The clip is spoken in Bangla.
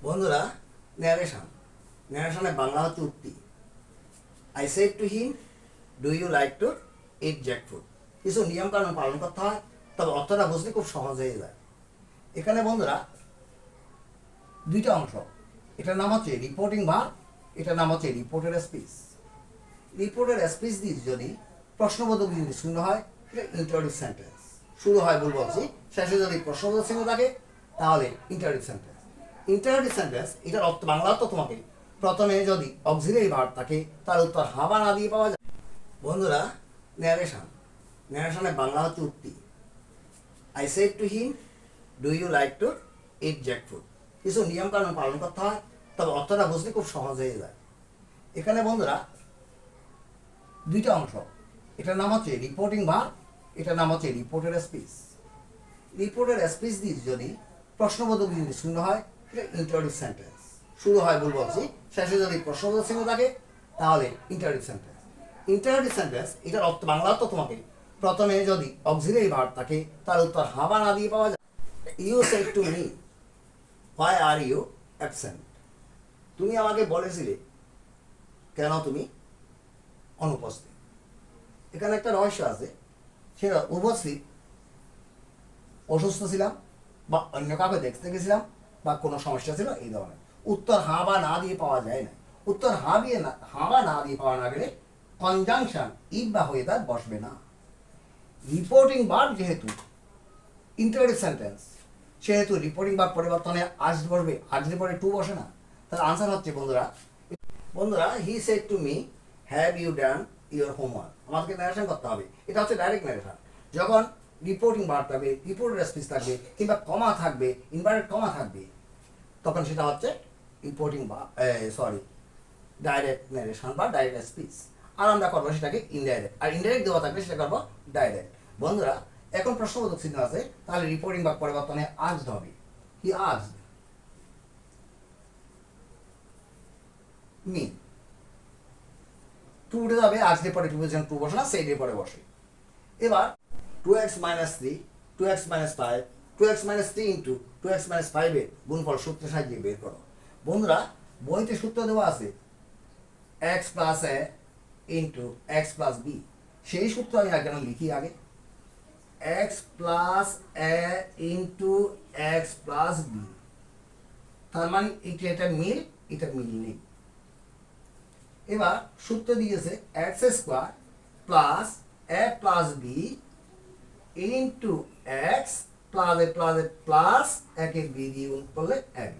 বন্ধুরা, ন্যারেশনের বাংলা হচ্ছে উক্তি। I said to him, do you like to eat jackfruit. কিছু নিয়ম কানুন পালন করতে হয়, তবে অর্থটা বুঝতে খুব সহজ হয়ে যায়। এখানে বন্ধুরা দুইটা অংশ, এটার নাম হচ্ছে রিপোর্টিং ভার্ব, এটার নাম হচ্ছে রিপোর্টেড স্পিচ। রিপোর্টেড স্পিচ দিয়ে যদি প্রশ্নবোধক যদি শূন্য হয়, এটা ইন্টারোগেটিভ সেন্টেন্স। শুরু হয় ভুল বলছি, শেষে যদি প্রশ্নবোধক চিহ্ন থাকে তাহলে ইন্টারোগেটিভ সেন্টেন্স। ইন্টারোগেটিভ সেন্টেন্স এটার বাংলা অর্থ তোমাকে প্রথমে যদি অক্সিলারি ভার্ব থাকে তার উত্তর হাবা না দিয়ে পাওয়া যায়। বন্ধুরা, ন্যারেশনের বাংলা হচ্ছে উক্তি। I said to him, do you like to eat jackfruit. কিছু নিয়ম কানুন পালন করতে হয়, তবে অর্থটা বুঝতে খুব সহজ হয়ে যায়। এখানে বন্ধুরা দুইটা অংশ, এটার নাম হচ্ছে রিপোর্টিং ভার্ব, এটার নাম হচ্ছে রিপোর্টেড স্পিচ। রিপোর্টেড স্পিচ দিয়ে যদি প্রশ্নবোধক যদি শূন্য হয়, এটা ইন্টারোগেটিভ সেন্টেন্স। শুরু হয় ভুল বলছি, শেষে যদি প্রশ্নবোধক চিহ্ন থাকে তাহলে ইন্টারোগেটিভ সেন্টেন্স। ইন্টারোগেটিভ সেন্টেন্স এটার বাংলা অর্থ তোমাকে প্রথমে যদি অক্সিলারি ভার্ব থাকে তার উত্তর হাবা না দিয়ে পাওয়া যায়। You said to me, why are you absent. তুমি আমাকে বলেছিলে কেন তুমি অনুপস্থিত। এখানে একটা রহস্য আছে, সেটা উপস্থিত অসুস্থ ছিলাম বা অন্য কাউকে দেখতে গেছিলাম বা কোনো সমস্যা ছিল, এই ধরনের। উত্তর হা বা না দিয়ে পাওয়া যায় না। উত্তর হা বা না দিয়ে পাওয়া না গেলে কনজাংশন ইফ বা হয়ে তার বসবে না। রিপোর্টিং ভার্ব যেহেতু ইন্টারোগেটিভ সেন্টেন্স, সেহেতু রিপোর্টিং ভার্ব পরিবর্তনে আজ বসবে, আজের পরে টু বসে না। তাহলে আনসার হচ্ছে বন্ধুরা he said to me, have you done your homework. আমাদেরকে ন্যারেশন করতে হবে, এটা হচ্ছে ডাইরেক্ট ন্যারেশন। যখন রিপোর্টিং ভার্ব থাকবে, রিপোর্টেড স্পিচ থাকবে, কিংবা কমা থাকবে, ইনভার্টেড কমা থাকবে, তখন সেটা হচ্ছে রিপোর্টিং ডাইরেক্ট ন্যারেশন বা ডাইরেক্ট স্পিচ। আর আমরা করবো সেটাকে ইনডাইরেক্ট, আর ইনডাইরেক্ট দেওয়া থাকলে সেটা করবো ডাইরেক্ট। বন্ধুরা, এখন প্রশ্নবোধক চিহ্ন আছে, তাহলে রিপোর্টিং ভার্ব পরিবর্তনে আজড হবে। হি আজড মি। টু উঠে যাবে, আজকে পরে টু টু বসে না, সেই ডে পরে বসে। এবার 2x - 3, 2x - 5, 2x - 3 into 2x - 5 এর গুণফল সূত্রের সাহায্যে বের করো। বন্ধুরা, বইতে সূত্র দেওয়া আছে x + a into x + b। সেই সূত্র আমি আগে লিখি আগে, x + a into x + b। তার মানে এটা মিল, এটা মিল নেই। এবার সূত্র দিয়েছে x² plus a plus b into x plus a plus a plus একে b দিয়ে গুণ করলে এক।